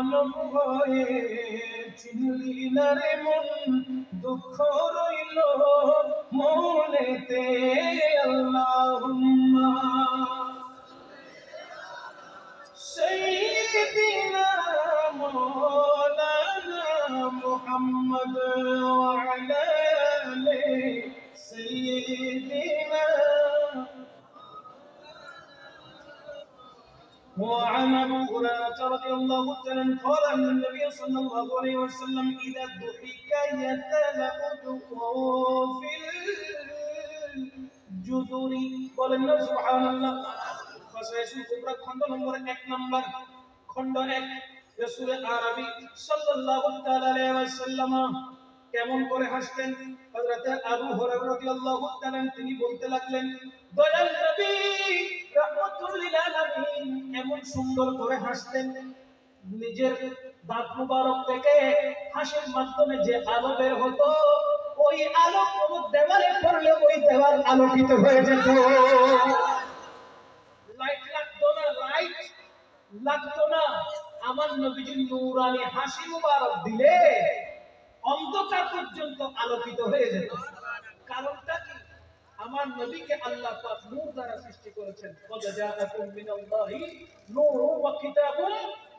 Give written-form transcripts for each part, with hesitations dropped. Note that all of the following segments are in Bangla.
মানব হয়ে চিনলি না রে মন, দুঃখ রইল মনেতে। আল্লাহুম্মা সাইয়্যিদিনা মাওলানা মুহাম্মদ ওয়া আলা আলি সাইয়্যিদিনা। وعن ابي هريره رضي الله تعالى عنه قال ان النبي صلى الله عليه وسلم اذا ضحك يتلألأ في الجذور قال سبحان الله ফাসাইসুল কুবরা খন্ড নম্বর 1 নম্বর খন্ড 1 রাসূল আরবি সাল্লাল্লাহু তাআলা আলাইহি ওয়াসাল্লাম কেমন করে হাসতেন। হযরত আবু হুরায়রা রাদিয়াল্লাহু তাআলা তিনি বলতে লাগলেন, দয়াল নবী রাহমাতুল লিল আলামিন এমন সুন্দর করে হাসতেন, নিজের দাঁত মুবারক থেকে হাসির মাধ্যমে যে আলো বের হতো, ওই আলো কোন দেওয়ালে পড়লে ওই দেওয়াল আলোকিত হয়ে যেত। লাইট লাগতো না, লাইট লাগতো না। আমার নবীজি নূরানি হাসি মুবারক দিলে অন্ধকার পর্যন্ত আলোকিত হয়ে যেত। কারণটা কি? আমার নবীকে আল্লাহ পাক নূর দ্বারা সৃষ্টি করেছেন। কদ জাআকুম মিনাল্লাহি নূরুন ওয়া কিতাবুন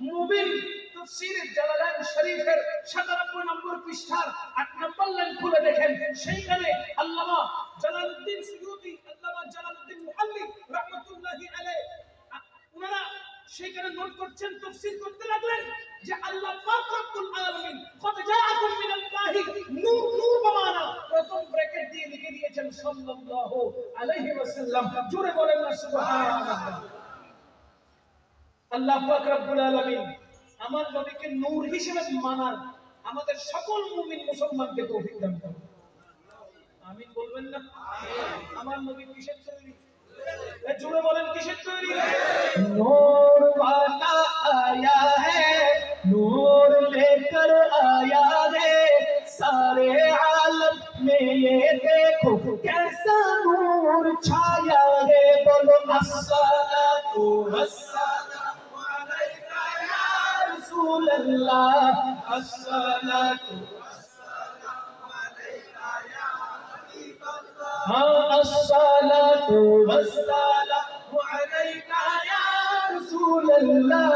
মুবিন। তাফসীর জালালাইন শরীফের 97 নম্বর পৃষ্ঠার 8 নম্বর লাইন খুলে দেখেন, সেইখানে আল্লামা জালালউদ্দিন সুয়ুতী, আল্লামা জালালউদ্দিন মুহাল্লি রাহমাতুল্লাহি আলাইহি ওনারা সেইখানে নোট করছেন, তাফসীর করতে লাগলেন যে আল্লাহ পাক রব্বুল আলামিন কদ জাআকুম মিনাল্লাহি নূর, নূর বামানা প্রথম ব্র্যাকেট দিয়ে লিখে দিয়েছেন সাল্লাল্লাহু আলাইহি ওয়াসাল্লাম। জোরে বলেন না সুবহানাল্লাহ। আল্লাহ পাক রব্বুল আলামিন আমার নবীকে নূর হিসেবে মানার আমাদের সকল মুমিন মুসলমানকে তৌফিক দান করুন। আমিন বলবেন না? আমার নবী কিসের তৈরি? জোরে বলেন কিসের তৈরি? নূর वाला आया है, नूर लेकर आया है, सारे आलम में ये देखो कैसा नूर छाया है। बोलो अस्सलातु वस्सलामु अलैका या रसूल अल्लाह, अस्सलातु वस्सलामु अलैका या हबीब अल्लाह, अस्सलातु वस्सलामु अलैका या रसूल अल्लाह,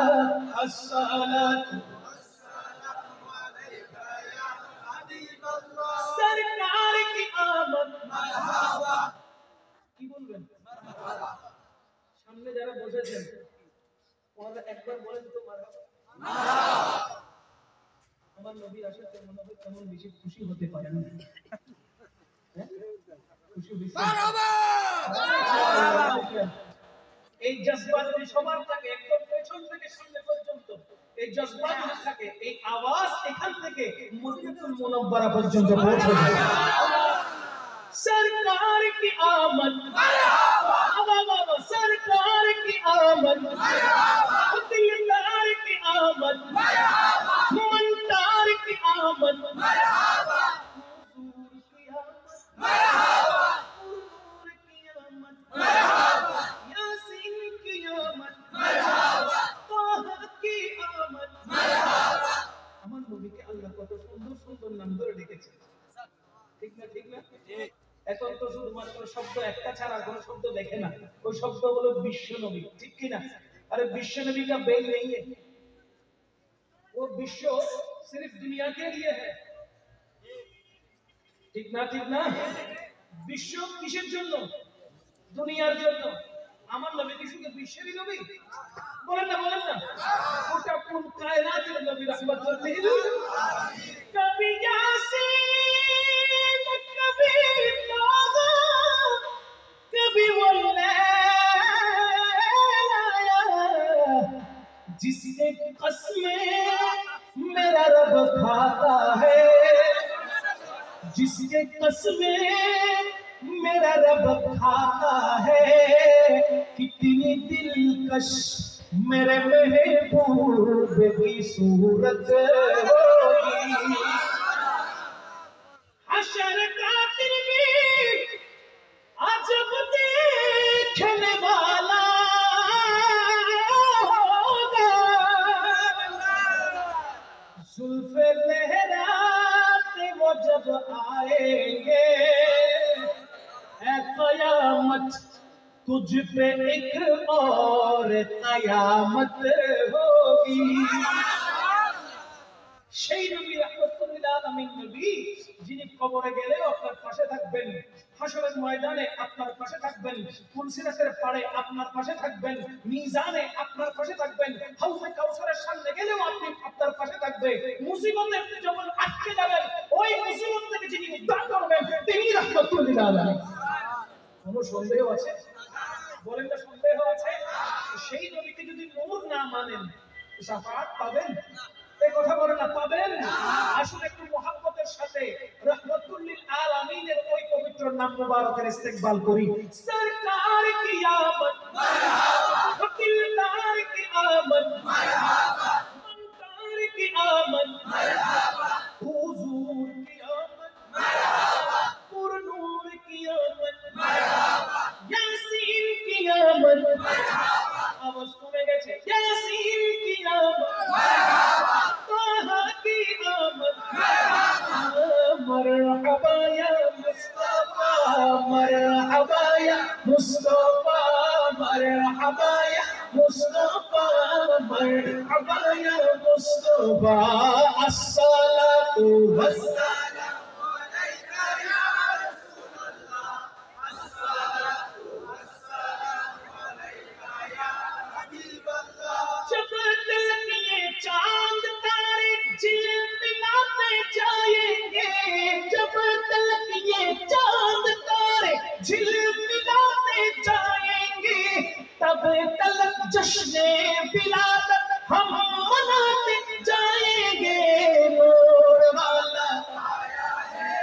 अस्सलातु वस्सलामु अलैका या हबीब अल्लाह। सरकार की आमद मरहबा। কি বলবেন? মারহাবা। সামনে যারা বসেছেন ওরা একবার বলেন তো মারহাবা। মারহাবা। আমার নবী আসাতে মনে হয় কেমন বেশি খুশি হতে পারেন না। খুশি হইছে? মারহাবা। এই জজবা যদি সবার থাকে, একদম পেছন থেকে সামনে পর্যন্ত এই জজবা যদি থাকে, এই আওয়াজ এখান থেকে মদিনাতুল মুনাওয়ারা পর্যন্ত পৌঁছে যায়। सरकार की आमद मरहबा, बाबा सरकार की आमद मरहबा, दिलदार की आमद मरहबा, मनदार की आमद मरहबा, हुजूर की आमद मरहबा, हुजूर की आमद मरहबा, यासीन की आमद मरहबा, ताहा की आमद मरहबा। আমার নবীকে আল্লাহ কত সুন্দর সুন্দর নাম ধরে ডেকেছে, ঠিক না? ঠিক না? ঠিক। এখন তো শুধুমাত্র শব্দ একটা ছাড়া কোনো শব্দ দেখে না, ওই শব্দ হলো বিশ্ব নবী, ঠিক কি না? আরে বিশ্ব নবী का बेल नहीं है, वो विश्व सिर्फ दुनिया के लिए है, ঠিক না? ঠিক না? বিশ্ব কিসের জন্য? দুনিয়ার জন্য। আমার নবী কি শুধু বিশ্বেরই নবী? বলেন না, বলেন না। ওটা কোন কায়নাতের নবী রাহমাতুল লিল আলামিন। কবি ইয়াসিন, কবি তাহা, কবি ওয়াল্লাহ, जिसके कसमें मेरा रब खाता है, जिसके कसमें मेरा रब खाता है, कितनी दिलकश मेरे महबूब की सूरत होगी। हशर का दिन भी अजब देखने वाला होगा, तुझ पे एक और कयामत होगी। সেই নবী রাহমাতুল লিল আলামিন নবী যিনি কবরে গেলেও আপনার পাশে থাকবেন, হাসরের ময়দানে আপনার পাশে থাকবেন, ফুলসিরাতের পাড়ে আপনার পাশে থাকবেন, মিজানে আপনার পাশে থাকবেন, হাউজে কাউসারের সামনে গেলেও আপনি আপনার পাশে থাকবে। মুসিবতে যখন আটকে যাবেন ওই মুসিবত থেকে যিনি উদ্ধার করবেন তিনি রাহমাতুল লিল আলামিন। কোনো সন্দেহ আছে? বলেন না সন্দেহ আছে? সেই নবীকে যদি নূর না মানেন শাফাআত পাবেন? এই কথা বলেন না পাবেন? আসলে একটু মুহাব্বতের সাথে রাহমাতুল লিল আলামিনের ওই পবিত্র নাম মুবারকের ইস্তেকবাল করি। সরকার কি আমদ মারহাবা, দিলদার কি আমদ মারহাবা, মনকার কি আমদ মারহাবা, হুজুর কি আমদ মারহাবা, পুরনূর কি আমদ মারহাবা, ইয়াসিন কি আমদ মারহাবা, আওয়াজ কমে গেছে, ইয়াসিন কি আমদ মারহাবা, তাহা কি আমদ মারহাবা, মরহাবা ইয়া মুস্তাফা, মরহাবা ইয়া মুস্তাফা, মরহাবা ইয়া মুস্তাফা, মরহাবা ইয়া মুস্তাফা, আসসালাতু ওয়াসসালামু আলাইকা ইয়া রাসূলুল্লাহ, আসসালাতু ওয়াসসালামু আলাইকা ইয়া হাবিবাল্লাহ। जब तक ये चांद तारे झिलमिलाते जाएंगे, जब तक ये चांद तारे झिलमिलाते जाएंगे, तब तक जश्ने विलादत हम मनाते जाएंगे। नूर वाला आया है,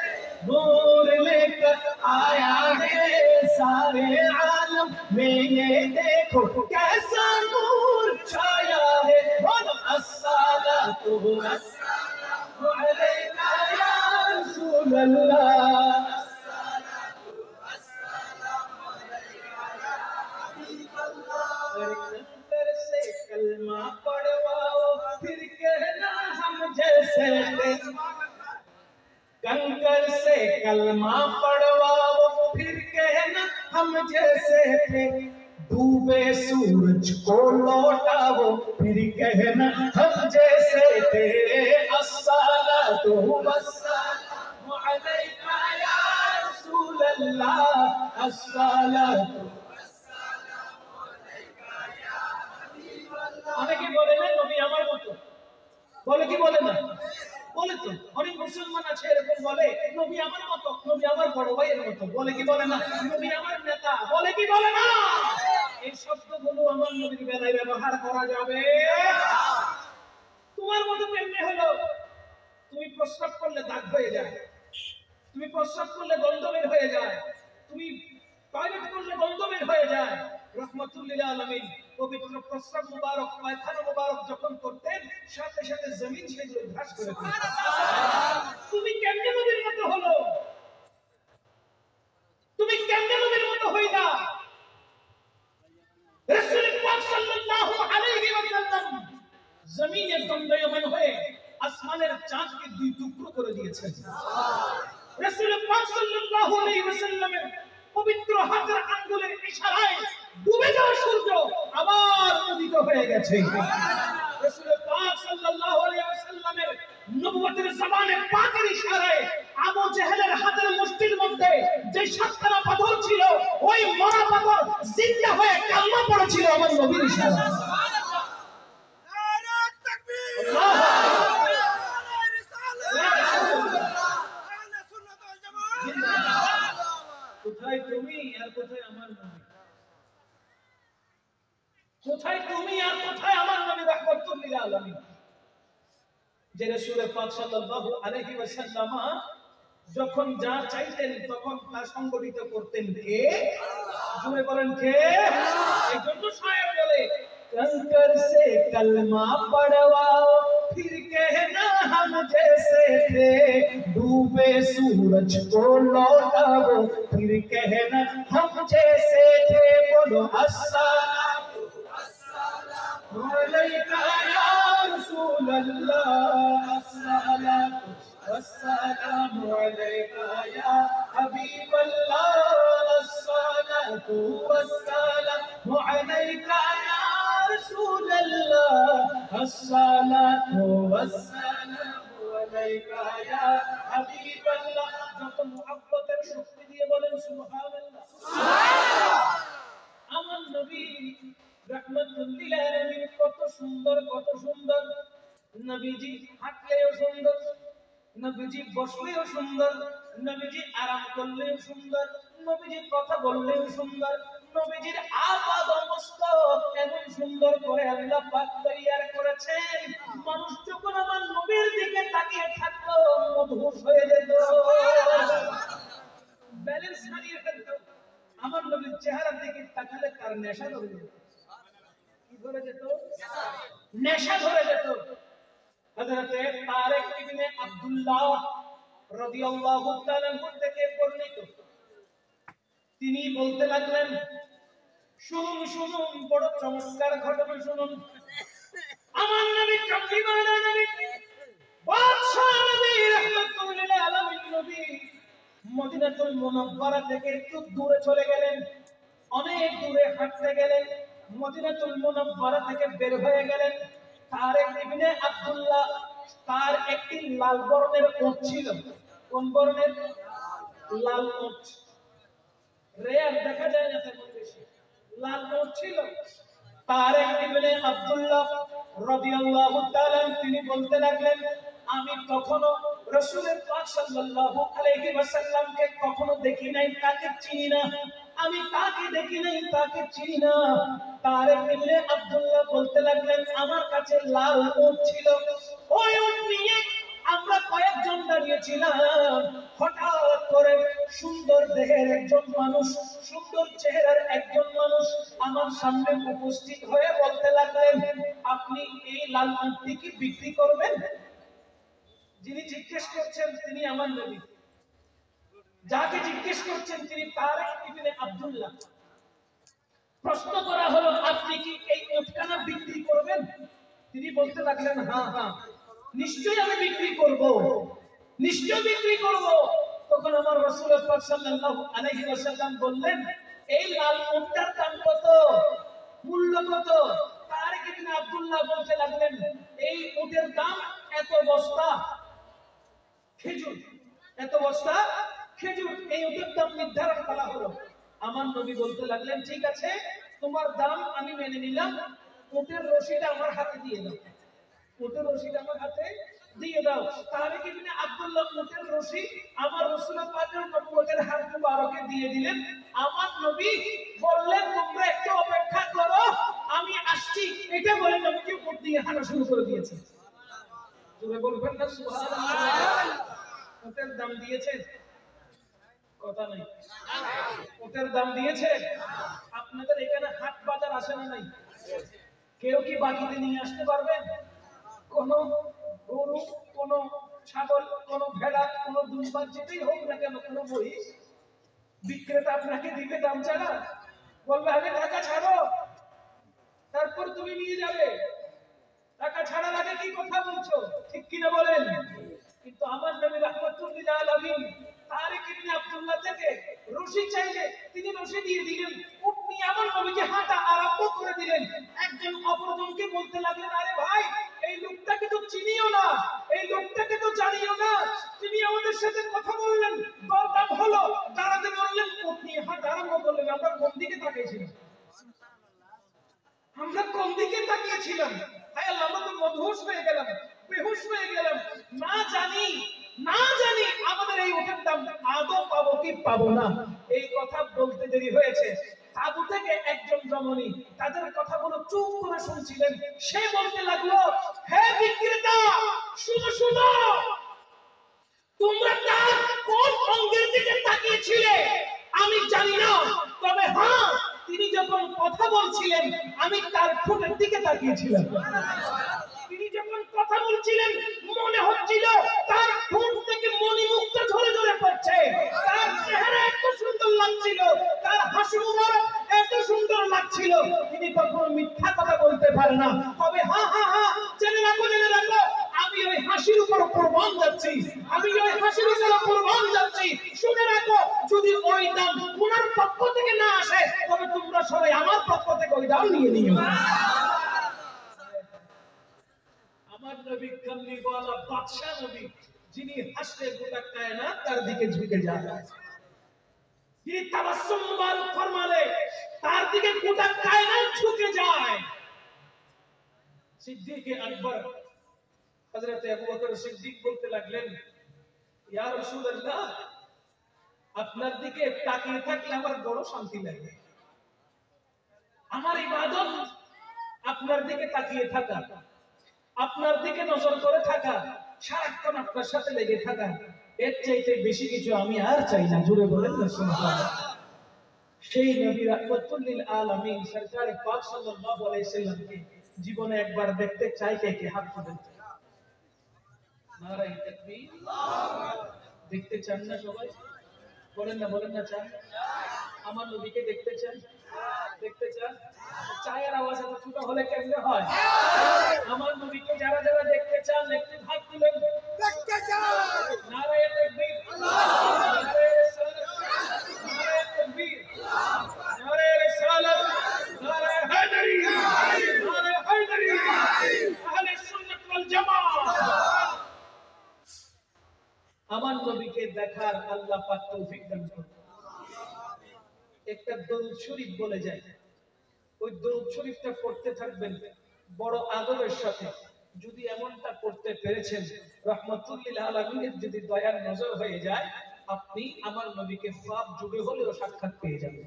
नूर लेकर आया है सारे आलम में, ये देखो कैसा नूर छाया है। बोलो अस्सलातु वस्सलामु अलैका या रसूल अल्लाह, अस्सलातु वस्सलामु अलैका या हबीब अल्लाह। अंदर से कलमा पढ़वाओ फिर कहना हम जैसे थे, कंकर से कलमा पढ़वाओ फिर कहना हम जैसे थे, डूबे सूरज को लौटाओ फिर कहना हम जैसे थे। अस्सलातु वस्सलामु अलैका या रसूल अल्लाह, अस्सलातु वस्सलामु अलैका या हबीब अल्लाह। অনেকে বলে না নবী আমার মতো, বলে কি বলে না? বলে তো, অনেক মুসলমান আছে এরকম বলে নবী আমার মতো, নবী আমার বড় ভাইয়ের মতো, বলে কি বলে না? নবী আমার নেতা, বলে কি বলে না? এই শব্দগুলো আমার নবীর বেলায় ব্যবহার করা যাবে না। তোমার মতো কেমনে হলো? তুমি প্রস্রাব করলে দাগ হয়ে যায়, তুমি প্রস্রাব করলে গন্ধ বের হয়ে যায়, তুমি টয়লেট করলে গন্ধ বের হয়ে যায়। রাহমাতুল লিল আলামিন পবিত্র প্রস্রাব মুবারক, পায়খানা মুবারক যখন করতেন সাথে সাথে জমিন সেগুলো ঘাস করে দিত। তুমি কেমনে নবীর মতো হলো? তুমি কেমনে নবীর মতো হইলা? রাসূল পাক সাল্লাল্লাহু আলাইহি ওয়াসাল্লাম জমিনে দণ্ডায়মান হয়ে আসমানের চাঁদকে দুই টুকরো করে দিয়েছেন। রাসূল পাক সাল্লাল্লাহু আলাইহি ওয়াসাল্লামের পবিত্র হাতের আঙ্গুলের ইশারায় ডুবে যাওয়া সূর্য আবার উদিত হয়ে গেছে। রাসূল পাক সাল্লাল্লাহু আলাইহি ওয়াসাল্লামের নবুয়তের জবানে পাকের ইশারায় আবু জেহেলের হাতের মুষ্টির মধ্যে যে সাতখানা পাথর ছিল ওই মরা পাথর জিন্দা হয়ে কালমা পড়েছিল আমার নবীর ইশারায়। সুবহানাল্লাহ, নারে তাকবীর, আল্লাহু আকবার, নারে রিসালাত, আহলে সুন্নাত ওয়াল জামাত জিন্দাবাদ। কোথায় তুমি আর কোথায় আমার নবী? কোথায় তুমি আর কোথায় আমার নবী রাহমাতুল লিল আলামিন? যে রাসূল পাক সাল্লাল্লাহু আলাইহি ওয়াসাল্লাম যখন যা চাইতেন তখন তা সংগঠিত করতেন কে? জোরে বলেন কে? এইজন্য শায়ের বলে कंकर से कलमा पढ़वाओ फिर कहना हम जैसे थे, डूबे सूरज को लौटाओ फिर कहना हम जैसे थे। बोलो अस्सलातु वस्सलामु अलैका या रसूल अल्लाह, अस्सलातु वस्सलामु अलैका या हबीब अल्लाह, अस्सलातु والسلام عليك يا رسول الله الصلاة والسلام عليك يا حبيب الله যত মুহাব্বতের শক্তি দিয়ে বলেন সুবহানাল্লাহ সুবহানাল্লাহ আমার নবী রাহমাতুল লিল আলামিন কত সুন্দর নবীজি হাঁটলেও সুন্দর নবীজি বসলেও সুন্দর নবীজি আরাম করলেও সুন্দর নবীজি কথা বললেও সুন্দর নবীজির আপাদ মস্তক এমন সুন্দর করে আল্লাহ পাক তৈয়ার করেছেন মানুষ যখন আমার নবীর দিকে তাকিয়ে থাকতো মধুর হয়ে যেত ব্যালেন্স হারিয়ে ফেলত আমার নবীর চেহারার দিকে তাকালে তার নেশা ধরে যেত কি ধরে যেত নেশা ধরে যেত হযরত তারেক ইবনে আব্দুল্লাহ রাদিয়াল্লাহু তাআলা থেকে বর্ণিত তিনি বলতে লাগলেন শুনুন বড় চমৎকার ঘটনা শুনুন আমার নবী কামলিওয়ালা নবী বাদশা নবী রাহমাতুল্লাহ আলাইহি নবী মদিনাতুল মুনাওয়ারা থেকে একটু দূরে চলে গেলেন অনেক দূরে হাঁটতে গেলেন মদিনাতুল মুনাওয়ারা থেকে বের হয়ে গেলেন তারেক ইবনে আব্দুল্লাহ তার একটি লাল বর্ণের উট ছিল কোন বর্ণের লাল উট রেয়ার দেখা যায় না তেমন বেশি লাল উট ছিল তারেক ইবনে আব্দুল্লাহ রাদিয়াল্লাহু তাআলা তিনি বলতে লাগলেন আমি কখনো রাসূলের পাক সাল্লাল্লাহু আলাইহি ওয়াসাল্লামকে কখনো দেখি নাই তাকে চিনি না আমি তাকে দেখি নাই তাকে চিনি না তারেক ইবনে আব্দুল্লাহ বলতে লাগলেন আমার কাছে লাল উট ছিল ওই উট নিয়ে আমরা কয়েকজন দাঁড়িয়েছিলাম হঠাৎ করে সুন্দর দেহের একজন মানুষ সুন্দর চেহারার একজন মানুষ আমার সামনে উপস্থিত হয়ে বলতে লাগলেন আপনি এই লাল উটটি কি বিক্রি করবেন যিনি জিজ্ঞেস করছেন তিনি আমার নবী যাকে জিজ্ঞেস করছেন তিনি তারেক ইবনে আব্দুল্লাহ প্রশ্ন করা হলো আপনি কি এই উটখানা বিক্রি করবেন তিনি বলতে লাগলেন হ্যাঁ নিশ্চয়ই আমি বিক্রি করব নিশ্চয় বিক্রি করব তখন আমার রাসূল পাক সাল্লাল্লাহু আলাইহি ওয়াসাল্লাম বললেন এই লাল উটটার দাম কত মূল্য কত তারেক ইবনে আব্দুল্লাহ বলতে লাগলেন এই উটের দাম এত বস্তা খেজুর এত বস্তা খেজুর এই উটের দাম নির্ধারণ করা হলো আমার নবী বলতে লাগলেন ঠিক আছে তোমার দাম আমি মেনে নিলাম উটের রশিটা আমার হাতে দিয়ে দাও উটের রশিটা আমার হাতে দিয়ে দাও তারেক ইবনে আব্দুল্লাহ উটের রশি আমার রাসূল পাকের নবুয়তের হাত মুবারকে দিয়ে দিলেন আমার নবী বললেন তোমরা একটু অপেক্ষা করো আমি আসছি এটা বলে নবীকে উট দিয়ে হাঁটা শুরু করে দিয়েছে জোরে বলবেন না সুবহানাল্লাহ উটের দাম দিয়েছে কথা নাই উটের দাম দিয়েছে আপনাদের এখানে হাট বাজার আসে না নাই কেউ কি বাকিতে নিয়ে আসতে পারবেন কোন গরু কোন ছাগল কোন ভেড়া কোন দুম্বা যেটাই হোক না কেন কোন মহিষ বিক্রেতা আপনাকে দিবে দাম ছাড়া বলবে আগে টাকা ছাড়ো তারপর তুমি নিয়ে যাবে টাকা ছাড়ার আগে কি কথা বলছো ঠিক কিনা বলেন কিন্তু আমার নবী রাহমাতুল লিল আলামিন তারেক ইবনে আব্দুল্লাহ থেকে রশি চাইলে তিনি রশি দিয়ে দিলেন উট নিয়ে আমার নবীকে হাঁটা আরম্ভ করে দিলেন একজন অপরজনকে বলতে লাগলেন আরে ভাই এই লোকটাকে তো চিনিও না এই লোকটাকে তো জানিও না তিনি আমাদের সাথে কথা বললেন দরদাম হলো দাঁড়াতে বললেন উট নিয়ে হাঁটা আরম্ভ করলেন আমরা কোন দিকে তাকিয়েছিলাম হায় আল্লাহ আমরা তো মদহুশ হয়ে গেলাম বেহুশ হয়ে গেলাম না জানি আমাদের এই উটের দাম আদৌ পাবো কি পাবো না এই কথা বলতে দেরি হয়েছে তাবু থেকে একজন রমণী তাদের কথাগুলো চুপ করে শুনছিলেন সে বলতে লাগলো হে বিক্রেতা শুনো তোমরা তার কোন অঙ্গের দিকে তাকিয়েছিলে আমি জানি না তবে হ্যাঁ তিনি যখন কথা বলছিলেন আমি তার ঠোঁটের দিকে তাকিয়েছিলাম তিনি যখন কথা বলছিলেন মনে হচ্ছিল তার ঠোঁট থেকে মণিমুক্তা ঝরে ঝরে পড়ছে তার চেহারা এত সুন্দর লাগছিল তার হাসি মুবারক এত সুন্দর লাগছিল তিনি কখনো মিথ্যা কথা বলতে পারে না তবে হ্যাঁ জেনে রাখো আমি ওই হাসির উপর কুরবান যাচ্ছি শুনে রাখো যদি ওই দাম তোমার পক্ষ থেকে না আসে তবে তোমরা সবাই আমার পক্ষ থেকে ওই দাম নিয়ে নিও। আমার নবী কামলিওয়ালা বাদশা নবী, যিনি হাসলে গোটা কায়নাত তার দিকে ঝুঁকে যায়, যিনি তাবাসসুম মুবারক ফরমালে তার দিকে গোটা কায়নাত ঝুঁকে যায়। সিদ্দিক আকবর হযরত আবু বকর সিদ্দিক বলতে লাগলেন, ইয়া রাসূলুল্লাহ, আপনার দিকে তাকিয়ে থাকলে আমার বড় শান্তি লাগে। আমার ইবাদত আপনার দিকে তাকিয়ে থাকা, আপনার দিকে নজর করে থাকা, সারাক্ষণ আপনার সাথে লেগে থাকা, এর চাইতে বেশি কিছু আমি আর চাই না। জুড়ে বলেন না সুবহানাল্লাহ। সেই নবী রাহমাতুল লিল আলামিন সরকার পাক সাল্লাল্লাহু আলাইহি সাল্লামকে জীবনে একবার দেখতে চাই, কে কে হাত তুলেন? নারায়ে তাকবীর। দেখতে চান না সবাই? বলেন না চান? আমার নবীকে দেখতে চান? দেখতে চান? চায়ের আওয়াজ এত ছোট হলে কেমনে হয়? আমার নবীকে যারা যারা দেখতে চান একটু হাত তুলেন। দেখতে চান? নারায়ে তাকবীর। নারায়ে রিসালাত। নারায়ে তাকবীর। নারায়ে রিসালাত। নারায়ে হায়দারি। নারায়ে হায়দারি। আহলে সুন্নাত ওয়াল জামাত। আমার নবীকে দেখার আল্লাহ পাক তৌফিক দান করুন। একটা দরুদ শরীফ বলে যায়, ওই দরুদ শরীফটা পড়তে থাকবেন বড় আদরের সাথে। যদি এমনটা করতে পেরেছেন, রাহমাতুল লিল আলামিনের যদি দয়ার নজর হয়ে যায়, আপনি আমার নবীকে ফাপ যুগে হলেও সাক্ষাৎ পেয়ে যাবেন।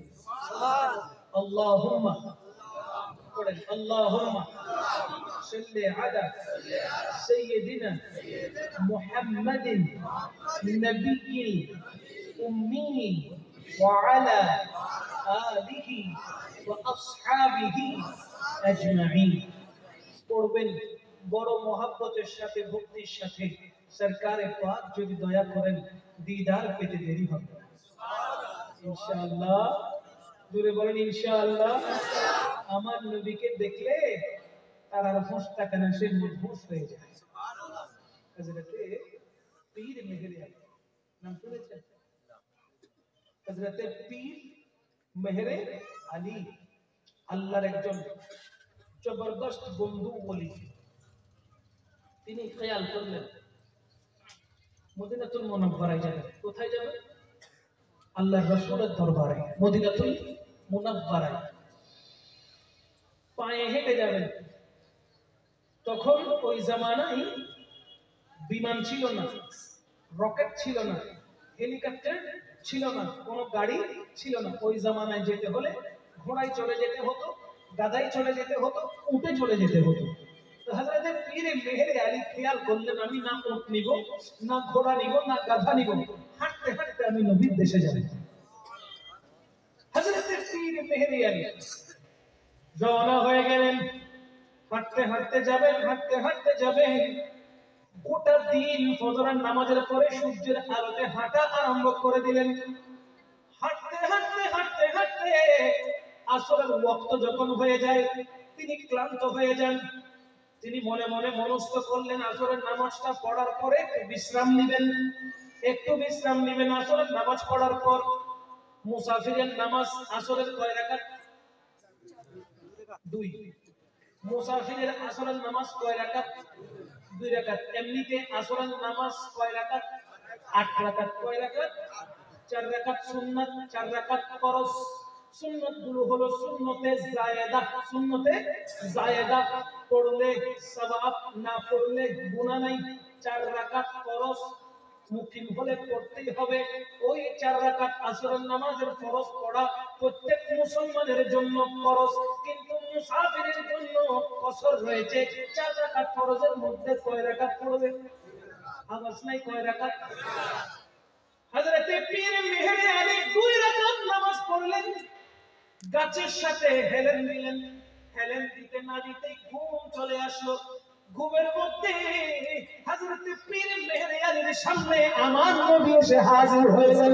আল্লাহুম্মা পড়েন, আল্লাহুম্মা সাল্লি আলা সাইয়্যিদিনা মুহাম্মাদিন নবিয়্যিল উম্মি ওয়া আলা আলিহি ওয়া আসহাবিহি আজমাইন। পড়বেন বড় মহব্বতের সাথে, ভক্তির সাথে। সরকারে পাক যদি দয়া করেন, দিদার পেতে দেরি হবে না ইনশাআল্লাহ। জোরে বলেন ইনশাআল্লাহ। আমার নবীকে দেখলে তার আর হোশ থাকে না, সে মদহুশ হয়ে যায়। হযরতে পীর মেহেরে আলী নাম শুনেছেন? হযরতে পীর মেহেরে আলী আল্লাহর একজন জবরদস্ত বন্ধু বলি। তিনি খেয়াল করলেন মদিনাতুল মুনাওয়ারায় যাবেন। কোথায় যাবেন? আল্লাহর রাসূলের দরবারে, মদিনাতুল মুনাওয়ারায় পায়ে হেঁটে যাবেন। তখন ওই জামানায় বিমান ছিল না, রকেট ছিল না, হেলিকপ্টার ছিল না, কোনো গাড়ি ছিল না। ওই জামানায় যেতে হলে ঘোড়ায় চলে যেতে হতো, গাধায় চলে যেতে হতো, উটে চলে যেতে হতো। তো হযরতে পীর মেহেরে আলী খেয়াল করলেন, আমি না উট নিব, না ঘোড়া নিব, না গাধা নিব, হাঁটতে হাঁটতে আমি নবীর দেশে যাব। হযরতে পীর মেহেরে আলী রওনা হয়ে গেলেন। হাঁটতে হাঁটতে যাবেন, হাঁটতে হাঁটতে যাবেন। গোটা দিন ফজরের নামাজের পরে সূর্যের আলোতে হাঁটা আরম্ভ করে দিলেন। হাঁটতে হাঁটতে হাঁটতে হাঁটতে আসরের ওয়াক্ত যখন হয়ে যায়, তিনি ক্লান্ত হয়ে যান। তিনি মনে মনে মনস্থ করলেন, আসরের নামাজটা পড়ার পরে বিশ্রাম নেবেন, একটু বিশ্রাম নেবেন। আসরের নামাজ পড়ার পর মুসাফিরের নামাজ আসরের কয় রাকাত? 2। মুসাফিরের আসরের নামাজ কয় রাকাত? 2 রাকাত। এমনিতে আসরের নামাজ কয় রাকাত? 8 রাকাত। কয় রাকাত? 4 রাকাত সুন্নাত, 4 রাকাত ফরজ। সুন্নাত গুলো হলো সুন্নতে জায়েদা। সুন্নতে জায়েদা পড়লে সওয়াব, না পড়লে গুনাহ নাই। 4 রাকাত ফরজ মুকিম হলে পড়তেই হবে। ওই 4 রাকাত আসরের নামাজের ফরজ পড়া প্রত্যেক মুসলমানের জন্য ফরজ, কিন্তু মুসাফিরের জন্য কসর রয়েছে। 4 রাকাত ফরজের মধ্যে কয় রাকাত পড়বে? আওয়াজ নাই, কয় রাকাত? হযরতে পীর মেহেরে আলী 2 রাকাত নামাজ পড়লেন। গাছের সাথে হেলেন দিলেন। হেলেন দিতে না দিতেই ঘুম চলে আসলো। ঘুমের মধ্যে হযরতে পীর মেহেরে আলীর সামনে আমার নবী এসে হাজির হয়ে গেল।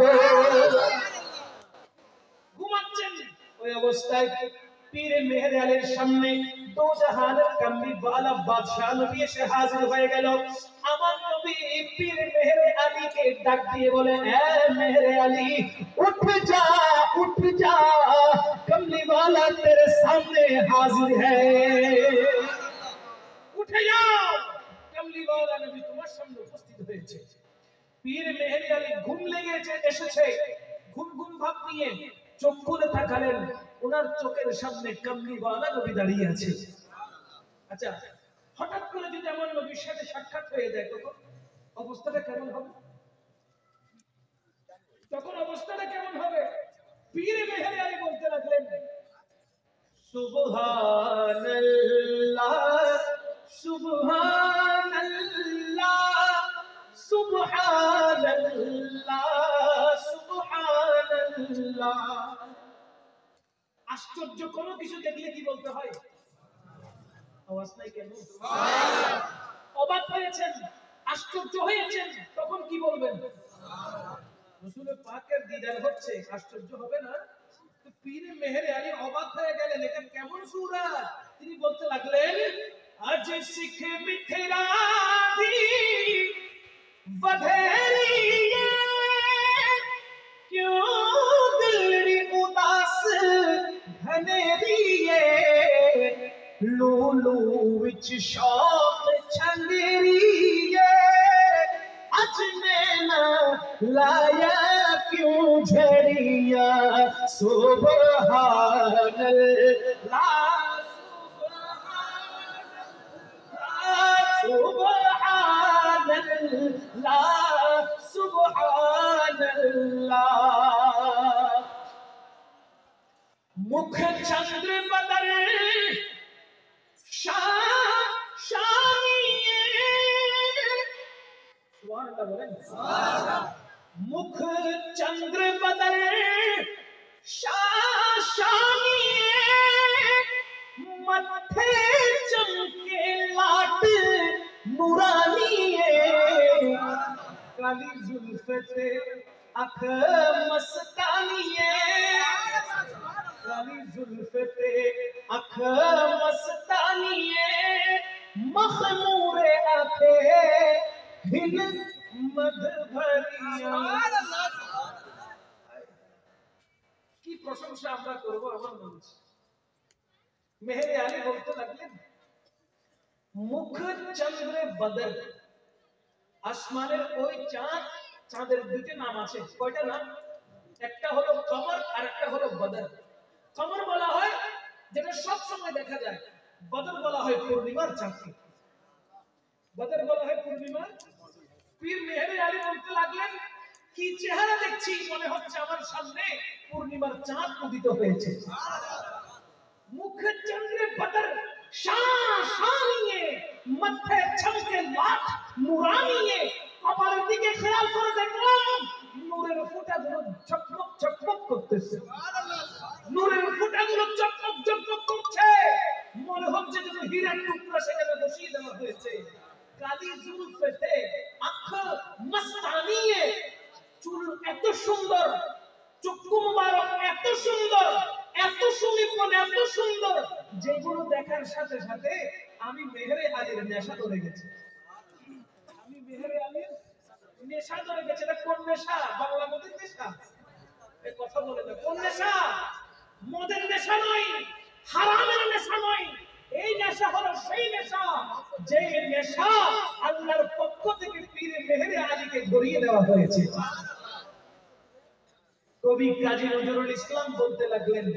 ঘুমাচ্ছেন, ওই অবস্থায় পীর মেহেরে আলীর সামনে দো জাহানের কামলিওয়ালা বাদশা নবী এসে হাজির হয়ে গেল। আমার নবী পীর মেহেরে আলীকে ডাক দিয়ে বলে, এ মেহেরে আলী, उठ जा कमली वाला तेरे सामने हाजिर है उठे जाओ कमली वाला नबी তোমার সামনে উপস্থিত হয়েছে পীর মেহেদি আলী ঘুম লেগেছে এসেছে ঘুম ঘুম ভাব নিয়ে চোখ খুলে তাকালেন ওনার চোখের সামনে কমলি वाला নবী দাঁড়িয়ে আছে আচ্ছা হঠাৎ করে যদি আমার নবীর সাথে সাক্ষাৎ হয়ে যায় তখন অবস্থাটা কেমন হবে পীর মেহেদি আলী বলতে লাগলেন সুবহানাল্লাহ সুবহানাল্লাহ সুবহানাল্লাহ সুবহানাল্লাহ আশ্চর্য কোনো কিছু দেখলে কি বলতে হয় আওয়াজ নাই কেন সুবহানাল্লাহ অবাক হয়েছেন আশ্চর্য হয়েছেন তখন কি বলবেন রাসূলের পাকের দিদার হচ্ছে আশ্চর্য হবে না তো পীর মেহেদি আলী অবাক হয়ে গেলেন এটা কেমন সূরত তিনি বলতে লাগলেন আজ শিখ মিথরা দি বধেরি क्यों दिल री उदास घनेरी लूलू विच शौक छंदेरी अजनैना लाया क्यों झड़िया सुबहानल्लाह सुबहानल्लाह सुबहानल्लाह मुख चंद्र बदर मुख चंद्र बदल शाशानी मथे चमके लाट नूरानी काली जुल्फ से अख मस्तानी काली जुल्फ से अख मस्तानी मखमूरे आखे हिन কি প্রশংসা আমরা করব আমার মঞ্চ মেহেদি আলী বলতে লাগলেন মুখ চন্দ্রে বদর আসমানের ওই চাঁদ চাঁদের দুটো নাম আছে কয়টা নাম একটা হলো কমর আর একটা হলো বদর কমর বলা হয় যেটা সব সময় দেখা যায় বদর বলা হয় পূর্ণিমার চাঁদকে বদর বলা হয় পূর্ণিমার পীর মেহেদি আলী বলতে লাগলেন কি চেহারা দেখছি মনে হচ্ছে আমার সামনে পূর্ণিমার চাঁদ উদিত হয়েছে মুখে চন্দ্রে বদর শাশানিয়ে মাথে চমকে লাট নুরানিয়ে কপালের দিকে খেয়াল করে দেখলাম নূরের ফোঁটাগুলো ঝকমক ঝকমক করতেছে সুবহানাল্লাহ নূরের ফোঁটাগুলো ঝকমক ঝকমক করছে মনে হচ্ছে যেন হীরার টুকরা সেখানে বসিয়ে দেওয়া হয়েছে কালি জুলফে আখ মস্তানিয়ে চুল এত সুন্দর চক্ষু মুবারক এত সুন্দর এত সুনিপুণ এত সুন্দর যেগুলো দেখার সাথে সাথে আমি মেহেদি আলীর নেশা ধরে গেছি আমি মেহেদি আলীর নেশা ধরে গেছে এটা কোন নেশা বাংলা মদের নেশা এই কথা বলে না কোন নেশা মদের নেশা নয় হারামের নেশা নয় এই নেশা হলো সেই নেশা যে নেশা আল্লাহর পক্ষ থেকে পীর মেহেদি আলীকে ধরিয়ে দেওয়া হয়েছে কবি কাজী নজরুল ইসলাম বলতে লাগলেন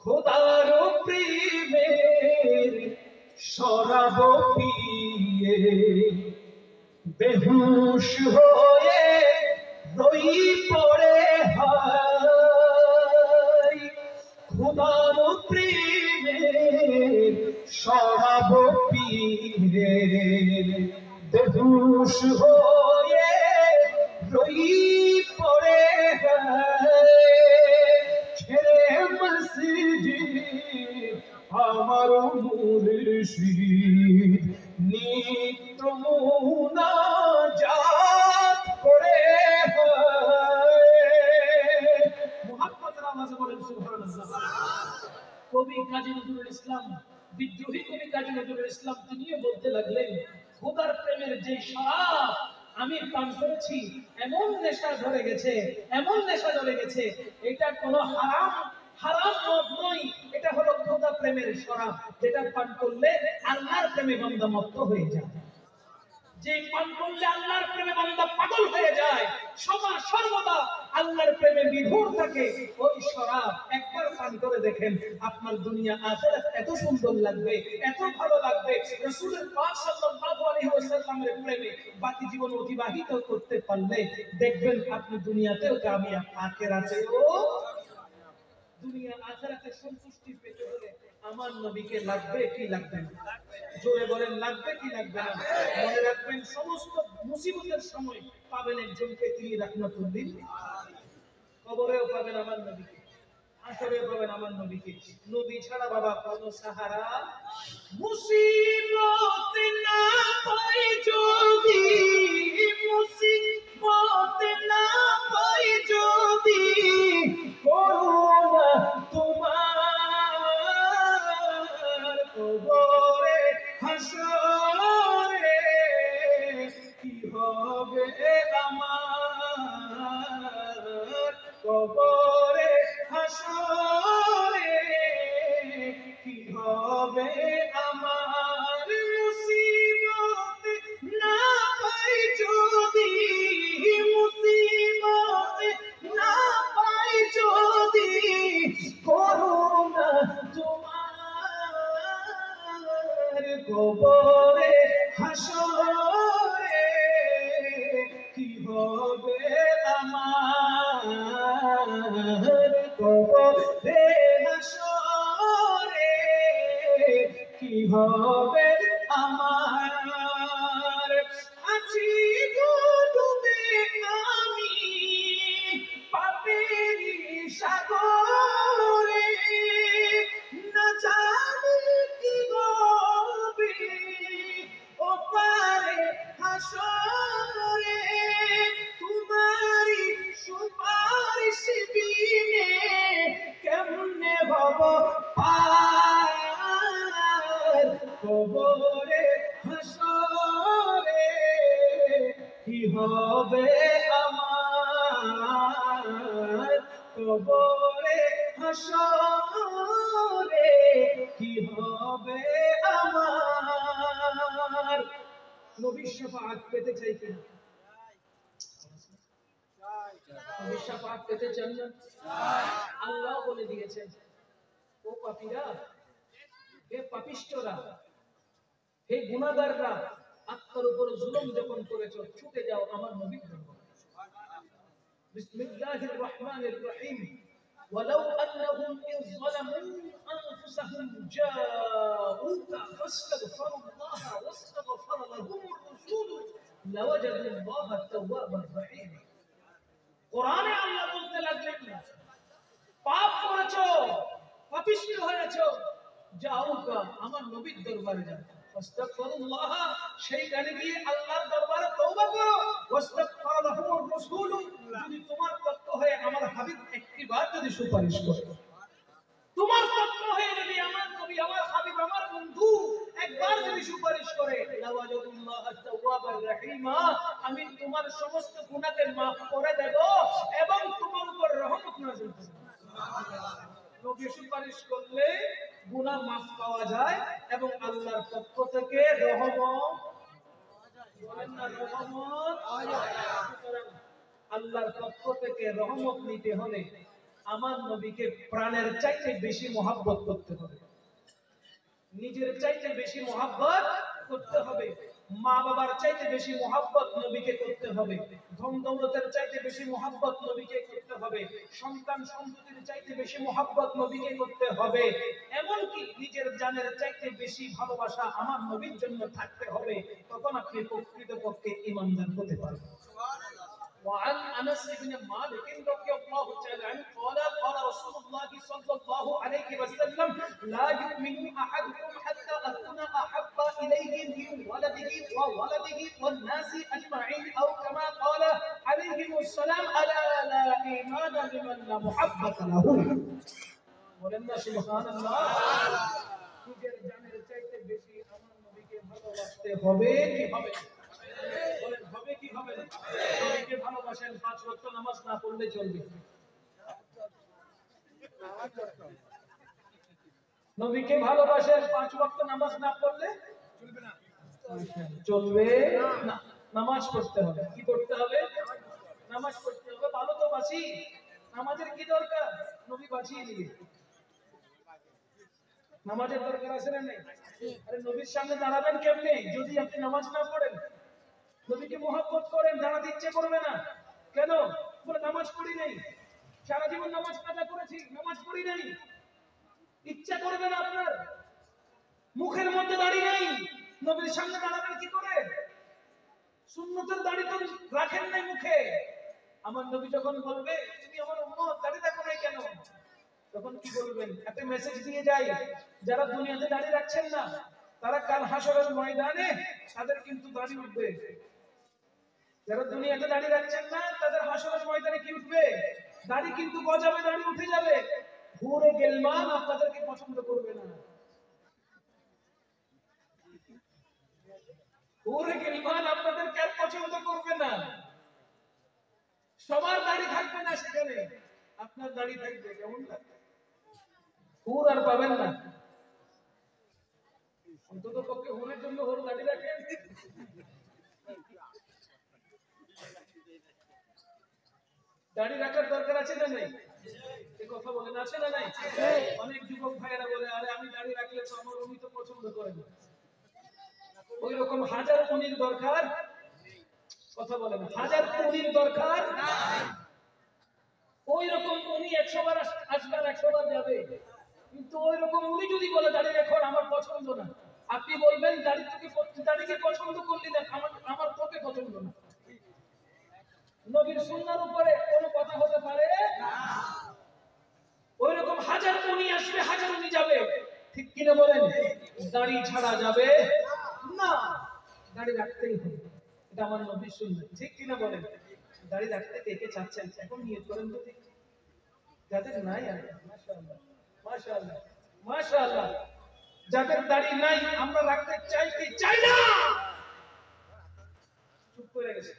খোদার প্রেমের শরাব পিয়ে বেহুশ হয়ে রই পড়ে হায় খোদার প্রেমের শরাব পিয়ে বেহুশ হয়ে রই পড়ে ছেড়ে মসজিদ আমার মুর্শিদ নিত্য মুনাজাত করে মুহাম্মদের আওয়াজে বলেন সুবহানাল্লাহ কবি কাজী নজরুল ইসলাম বিদ্রোহী কবি কাজী নজরুল ইসলাম তিনিও বলতে লাগলেন খোদার প্রেমের যে শরাব আমি পান করেছি, এমন নেশা ধরে গেছে, এমন নেশা ধরে গেছে, এটা কোনো হারাম হারাম মদ নয়, এটা হলো খোদা প্রেমের শরাব, যেটা পান করলে আল্লাহর প্রেমে বান্দা মত্ত হয়ে যায়। যে পান করলে আল্লাহর প্রেমে বান্দা পাগল হয়ে যায়, সর্বদা আল্লাহর প্রেমে বিভোর থাকে, ওই শরাব একবার পান করে দেখেন, আপনার দুনিয়া আখিরাত এত সুন্দর লাগবে, এত ভালো লাগবে। রাসূলের পাক সাল্লাল্লাহু আলাইহি ওয়াসাল্লামের প্রেমে বাকি জীবন অতিবাহিত করতে পারলে দেখবেন আপনি দুনিয়াতেও কামিয়াব, আখিরাতেও। দুনিয়া আখিরাতে সন্তুষ্টি পেতে হলে আমার নবীকে লাগবে কি লাগবে না? জোরে বলেন, লাগবে কি লাগবে না? মনে রাখবেন, সমস্ত মুসিবতের সময় পাবেন একজনকে, তিনি রাহমাতুল লিল আলামিন। কবরেও পাবেন আমার নবীকে, হাসরেও পাবেন আমার নবীকে। নবী ছাড়া বাবা কোনো সাহারা। মুসিবত না পাই যদি, মুসিবত না পাই যদি, করুণা তোমার কবরে হাসরে কি হবে আমার, কবরে হাসরে কি হবে আমার। মুসিবত না পাই যদি, মুসিবত না পাই যদি, করুণা তোমার কবরে হাসরে কি হবে আমার, কবরে হাসরে কি হবে আমার। আছি গো ডুবে আমি পাপেরি সাগরে, না জানি কি হবে ওপারে হাসরে, তোমারি সুপারিশ বিনে কেমনে হব পার, কবরে হাসরে কি হবে আমার, কবরে হাসরে কি হবে আমার। নবীর শাফাআত পেতে চাই কিনা? নবীর শাফাআত পেতে চান না? আল্লাহ বলে দিয়েছেন, ও পাপীরা, হে পাপিষ্ঠরা, হে গুনাহগাররা, আত্মার উপর জুলুম যখন করেছো, ছুটে যাও আমার নবীর দরবারে। বিসমিল্লাহির রহমানির রহিম। ولو أنهم إذ ظلموا أنفسهم جاءوك فاستغفروا الله واستغفر لهم الرسول لوجدوا الله توابا رحيما। কোরআনে আল্লাহ বলতে লাগলেন, পাপ করেছো, পাপিষ্ঠ হয়েছো, যাওকা আমার নবীর দরবারে যাও, ফাস্তাগফিরুল্লাহ, সেইখানে গিয়ে আল্লাহর দরবারে তওবা করো, ওয়াস্তাগফার লাহুমুর রাসূল, যদি তোমার পক্ষ হয়ে আমার হাবিব একটিবার যদি সুপারিশ করে, তোমার পক্ষ হয়ে যদি আমার নবী, আমার হাবিব, আমার বন্ধু একবার যদি সুপারিশ করে, লাওয়াজাদুল্লাহ তাওয়াবার রহিমা, আমি তোমার সমস্ত গুনাহকে maaf করে দেব এবং তোমার উপর রহমত নাযিল করব। নবী সুপারিশ করলে গুনাহ maaf পাওয়া যায় এবং আল্লাহর পক্ষ থেকে রহমত, বলেন না রহমত পাওয়া যায়। আল্লাহর পক্ষ থেকে রহমত নিতে হলে আমার নবীকে প্রাণের চাইতে বেশি মহব্বত করতে হবে, নিজের চাইতে বেশি মহব্বত করতে হবে, মা বাবার চাইতে বেশি মহব্বত নবীকে করতে হবে, ধন দৌলতের চাইতে বেশি মহব্বত নবীকে করতে হবে, সন্তান সন্ততির চাইতে বেশি মহব্বত নবীকে করতে হবে, এমনকি নিজের জানের চাইতে বেশি ভালোবাসা আমার নবীর জন্য থাকতে হবে, তখন আপনি প্রকৃতপক্ষে ঈমানদার হতে পারবেন। وعن انس بن مالك رضي الله تعالى عنه قال قال رسول الله صلى الله عليه وسلم لا يؤمن احدكم حتى اكون احب اليه من ولده وولده والناس اجمعين او كما قال عليه السلام الا لا ايمان لمن لا محبه له। ولنا سبحان الله। নিজের জানের চাইতে বেশি আমার নবীকে ভালোবাসতে হবে কি হবে? বলেন হবে কি হবে না? নবীকে ভালোবাসেন, 5 ওয়াক্ত নামাজ না পড়লে চলবে? নবীকে ভালোবাসেন, 5 ওয়াক্ত নামাজ না পড়লে চলবে না। নামাজ পড়তে হবে। কি পড়তে হবে? নামাজ পড়তে হবে। ভালো তো বাসি, নামাজের কি দরকার? নবী বাঁচিয়ে দিবে। নামাজের দরকার আছে না নেই? আরে নবীর সামনে দাঁড়াবেন কেমনে যদি আপনি নামাজ না পড়েন? নবীকে মহব্বত করেন, দাঁড়াতে ইচ্ছে করবে না কেন? বলে নামাজ পড়ি নাই, সারা জীবন নামাজ কাজা করেছি, নামাজ পড়ি নাই। ইচ্ছা করবে না আপনার? মুখের মধ্যে দাড়ি নাই, নবীর সামনে দাঁড়াবেন কি করে? সুন্নতের দাড়ি তো রাখেন নাই মুখে। আমার নবী যখন বলবে তুমি আমার উম্মত, দাড়ি রাখো নাই কেন, তখন কি বলবেন? একটা মেসেজ দিয়ে যায়, যারা দুনিয়াতে দাড়ি রাখছেন না তারা কাল হাসরের ময়দানে তাদের কিন্তু দাড়ি উঠবে। যারা দুনিয়াতে দাড়ি রাখছেন না তাদের হাসরের ময়দানে কি উঠবে? দাড়ি কিন্তু গজাবে, দাড়ি উঠে যাবে। হুরে গেলমান আপনাদেরকে পছন্দ করবে না। হুরে গেলমান আপনাদেরকে আর পছন্দ করবে না। সবার দাড়ি থাকবে না সেখানে, আপনার দাড়ি থাকবে। কেমন লাগবে? হুর আর পাবেন না। অন্তত পক্ষে হুরের জন্য হুর দাড়ি রাখেন। দাড়ি রাখার দরকার আছে না নাই? এই কথা বলেন, আছে না নাই? অনেক যুবক ভাইয়েরা বলে আরে আমি দাড়ি রাখলে তো আমার উনি তো পছন্দ করে না। ওই রকম হাজার উনির দরকার, কথা বলেন, হাজার উনির দরকার। ওই রকম উনি 100 বার আসবার 100 বার যাবে, কিন্তু ওই রকম উনি যদি বলে দাড়ি রাখো আমার পছন্দ না, আপনি বলবেন দাড়িকে পছন্দ করলি না, আমার তোকে পছন্দ না। নবীর সুন্নাহর উপরে কোনো কথা হতে পারে না। ওই রকম হাজার উনি আসবে, হাজার উনি যাবে, ঠিক কিনা বলেন? দাড়ি ছাড়া যাবে না, দাড়ি রাখতেই হবে। এটা আমার নবীর সুন্নাহ, ঠিক কিনা বলেন? দাড়ি রাখতে কে কে চাচ্ছেন এখন নিয়ত করেন তো দেখি। যাদের নাই, আর মাশাআল্লাহ মাশাআল্লাহ মাশাআল্লাহ, যাদের দাড়ি নাই আমরা রাখতে চাই কি চাই না? চুপ করে গেছে।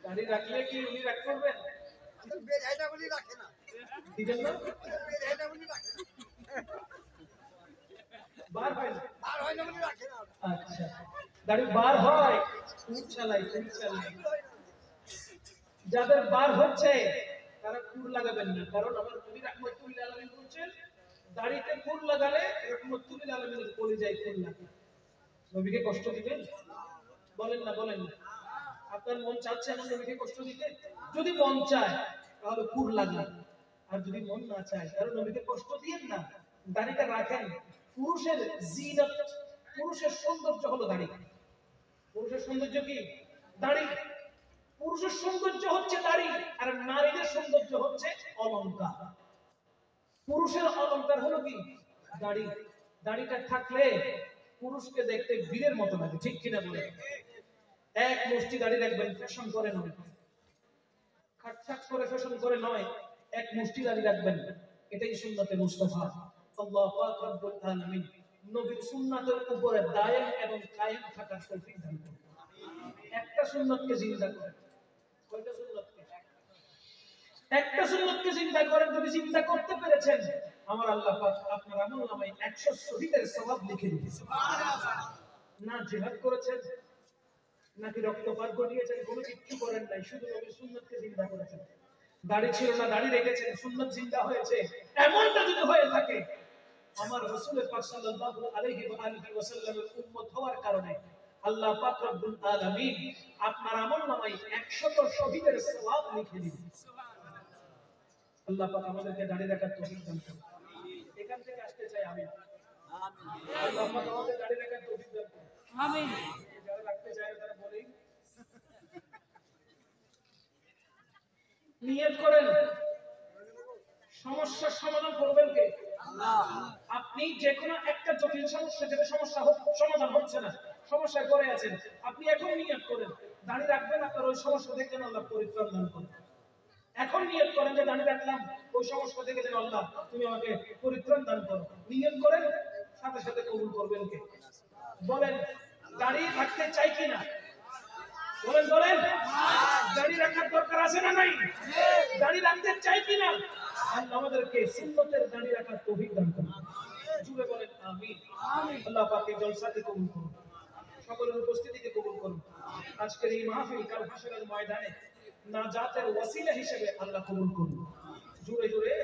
দাড়ি রাখলে কি উনি রাখ করবেন? বেজায়দা বলি রাখে না, দিবেন না? বেজায়দা বলি রাখে না, বার হয় না, বার হয় না বলি রাখে না। আচ্ছা, দাড়ি বার হয়, ইনশাআল্লাহ ইনশাআল্লাহ। যাদের বার হচ্ছে তারা কুর লাগাবেন না, কারণ আমার নবী রাহমাতুল্লাহ আলাইহি বলেছেন দাড়িতে কুর লাগালে রাহমাতুল্লাহ আলাইহির কলিজায় কুর লাগে। নবীকে কষ্ট দিবেন? বলেন না, বলেন না। আপনার মন চাচ্ছে আমার নবীকে কষ্ট দিতে? যদি মন চায় তাহলে কুর লাগবে, আর যদি মন না চায় তাহলে নবীকে কষ্ট দিয়েন না, দাড়িটা রাখেন। পুরুষের জিনাত, পুরুষের সৌন্দর্য হলো দাড়ি। পুরুষের সৌন্দর্য কি? দাড়ি। পুরুষের সৌন্দর্য হচ্ছে দাড়ি, আর নারীদের সৌন্দর্য হচ্ছে অলংকার। পুরুষের অলংকার হলো কি? দাড়ি। দাড়িটা থাকলে পুরুষকে দেখতে বীরের মতো লাগে, ঠিক কিনা বলে? এক মুষ্টি দাড়ি রাখবেন, ফ্যাশন করে নয়, খাটছাট করে ফ্যাশন করে নয়, এক মুষ্টি দাড়ি রাখবেন। এটাই সুন্নতে মুস্তাফা। আল্লাহ পাক রব্বুল আলামিন নবীর সুন্নাতের উপরে দায়েম এবং কায়েম থাকার তৌফিক দান করুন। একটা সুন্নতকে জিন্দা করেন। কয়টা সুন্নতকে? একটা সুন্নতকে জিন্দা করেন। যদি জিন্দা করতে পেরেছেন, আমার আল্লাহ পাক আপনার আমলনামায় 100 শহীদের সওয়াব লিখে দিবেন। সুবহানাল্লাহ। না জিহাদ করেছেন, নাকি রক্তপাত ঘটিয়েছেন, কোনো কিছু করেন নাই, শুধু নবীর সুন্নতকে জিন্দা করেছেন। দাড়ি ছিল না, দাড়ি রেখেছেন, সুন্নত জিন্দা হয়েছে। এমনটা যদি হয়ে থাকে, আমার রাসূল পাক সাল্লাল্লাহু আলাইহি ওয়া আলিহি ওয়াসাল্লামের উম্মত হওয়ার কারণে আল্লাহ পাক রব্বুল আলামিন আপনার আমলনামায় 100 শহীদের সওয়াব লিখে দিবেন। সুবহানাল্লাহ। আল্লাহ পাক আমাদেরকে দাড়ি রাখার তৌফিক দান করুন। এখান থেকে আসতে চাই আমি, আমিন। আল্লাহ পাক আমাদের দাড়ি রাখার তৌফিক দান করুন, আমিন। যারা রাখতে চায় তারা বলেই নিয়ত করেন। সমস্যার সমাধান করবেন কে? আল্লাহ। আপনি যে কোনো একটা জটিল সমস্যা, যেটা সমস্যা সমাধান হচ্ছে না, সমস্যায় পড়ে আছেন, আপনি এখন নিয়ত করেন দাড়ি রাখবেন, আপনার ওই সমস্যা থেকে যেন আল্লাহ পরিত্রাণ দান করেন। এখন নিয়ত করেন যে দাড়ি রাখলাম, ওই সমস্যা থেকে যেন আল্লাহ তুমি আমাকে পরিত্রাণ দান করো। নিয়ত করেন, সাথে সাথে কবুল করবেন কে? বলেন। দাড়ি রাখতে চাই কিনা? বলেন বলেন, দাড়ি রাখার দরকার আছে না নাই? দাড়ি রাখতে চাই কিনা? আল্লাহ আমাদেরকে সুন্নতের দাড়ি রাখার তৌফিক দান করুন। জুড়ে বলেন আমিন। আল্লাহ পাক এই জলসাকে কবুল করুন, সকলের উপস্থিতিকে কবুল করুন। আজকের এই মাহফিল কাল হাসরের ময়দানে নাজাতের ওয়াসিলা হিসেবে আল্লাহ কবুল করুন। জুড়ে জুড়ে